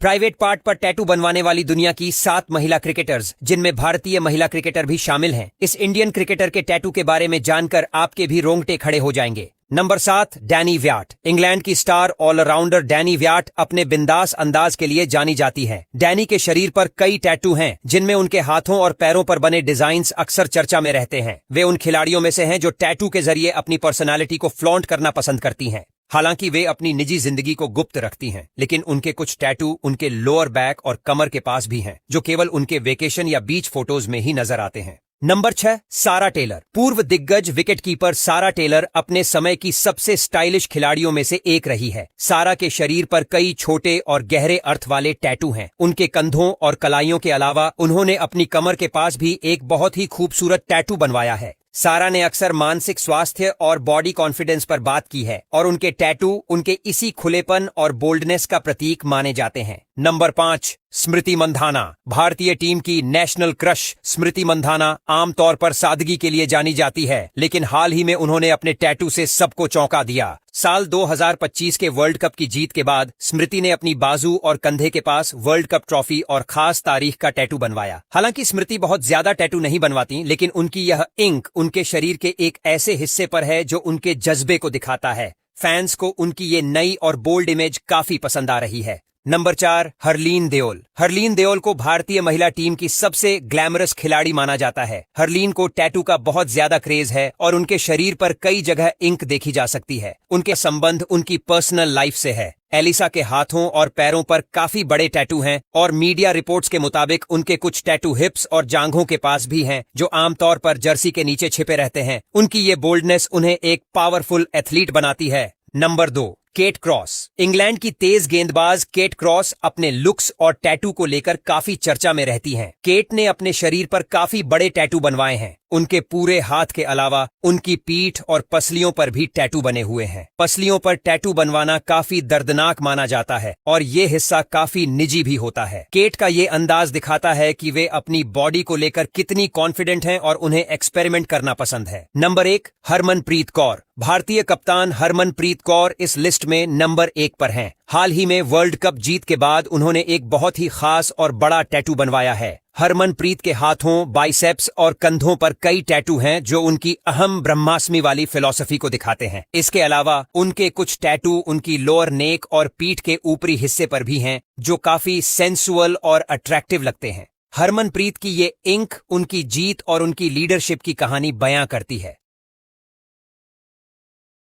Private part पर tattoo बनवाने वाली दुनिया की 7 महिला क्रिकेटर्स, जिनमें भारतीय महिला क्रिकेटर भी शामिल हैं। इस इंडियन क्रिकेटर के टैटू के बारे में जानकर आपके भी रोंगटे खड़े हो जाएंगे। Number 7, Danny VAT. इंग्लैंड की स्टार ऑलराउंडर डैनी व्याट अपने बिंदास अंदाज के लिए जानी जाती है। डैनी के शरीर पर कई टैटू हैं, जिनमें उनके हाथों और पैरों पर बने डिजाइन्स अक्सर चर्चा में रहते हैं। वे उन खिलाड़ियों में से हैं जो टैटू के जरिए अपनी पर्सनालिटी को फ्लॉन्ट करना पसंद करती हैं। हालांकि वे अपनी निजी जिंदगी को गुप्त रखती हैं, लेकिन उनके कुछ टैटू उनके लोअर बैक और कमर के पास भी हैं, जो केवल उनके वेकेशन या बीच फोटोज में ही नजर आते हैं। नंबर 6, सारा टेलर। पूर्व दिग्गज विकेटकीपर सारा टेलर अपने समय की सबसे स्टाइलिश खिलाड़ियों में से एक रही है। सारा के शरीर पर कई छोटे और गहरे अर्थ वाले टैटू हैं। उनके कंधों और कलाइयों के अलावा उन्होंने अपनी कमर के पास भी एक बहुत ही खूबसूरत टैटू बनवाया है। सारा ने अक्सर मानसिक स्वास्थ्य और बॉडी कॉन्फिडेंस पर बात की है और उनके टैटू उनके इसी खुलेपन और बोल्डनेस का प्रतीक माने जाते हैं। नंबर 5, स्मृति मंधाना। भारतीय टीम की नेशनल क्रश स्मृति मंधाना आमतौर पर सादगी के लिए जानी जाती है, लेकिन हाल ही में उन्होंने अपने टैटू से सबको चौंका दिया। साल 2025 के वर्ल्ड कप की जीत के बाद स्मृति ने अपनी बाजू और कंधे के पास वर्ल्ड कप ट्रॉफी और खास तारीख का टैटू बनवाया। हालांकि स्मृति बहुत ज्यादा टैटू नहीं बनवाती, लेकिन उनकी यह इंक उनके शरीर के एक ऐसे हिस्से पर है जो उनके जज्बे को दिखाता है। फैंस को उनकी ये नई और बोल्ड इमेज काफी पसंद आ रही है। नंबर 4, हरलीन देओल। हरलीन देओल को भारतीय महिला टीम की सबसे ग्लैमरस खिलाड़ी माना जाता है। हरलीन को टैटू का बहुत ज्यादा क्रेज है और उनके शरीर पर कई जगह इंक देखी जा सकती है। उनके संबंध उनकी पर्सनल लाइफ से है। एलिसा के हाथों और पैरों पर काफी बड़े टैटू हैं और मीडिया रिपोर्ट्स के मुताबिक उनके कुछ टैटू हिप्स और जांघों के पास भी हैं, जो आमतौर पर जर्सी के नीचे छिपे रहते हैं। उनकी ये बोल्डनेस उन्हें एक पावरफुल एथलीट बनाती है। Number 2, Kate Cross. इंग्लैंड की तेज गेंदबाज केट क्रॉस अपने लुक्स और टैटू को लेकर काफी चर्चा में रहती हैं। केट ने अपने शरीर पर काफी बड़े टैटू बनवाए हैं। उनके पूरे हाथ के अलावा उनकी पीठ और पसलियों पर भी टैटू बने हुए हैं। पसलियों पर टैटू बनवाना काफी दर्दनाक माना जाता है और ये हिस्सा काफी निजी भी होता है। केट का ये अंदाज दिखाता है कि वे अपनी बॉडी को लेकर कितनी कॉन्फिडेंट हैं और उन्हें एक्सपेरिमेंट करना पसंद है। नंबर 1, हरमनप्रीत कौर। भारतीय कप्तान हरमनप्रीत कौर इस लिस्ट में नंबर 1 पर हैं। हाल ही में वर्ल्ड कप जीत के बाद उन्होंने एक बहुत ही खास और बड़ा टैटू बनवाया है। हरमनप्रीत के हाथों, बाइसेप्स और कंधों पर कई टैटू हैं जो उनकी अहम ब्रह्मास्मि वाली फिलॉसफी को दिखाते हैं। इसके अलावा उनके कुछ टैटू उनकी लोअर नेक और पीठ के ऊपरी हिस्से पर भी हैं, जो काफी सेंसुअल और अट्रैक्टिव लगते हैं। हरमनप्रीत की ये इंक उनकी जीत और उनकी लीडरशिप की कहानी बयां करती है।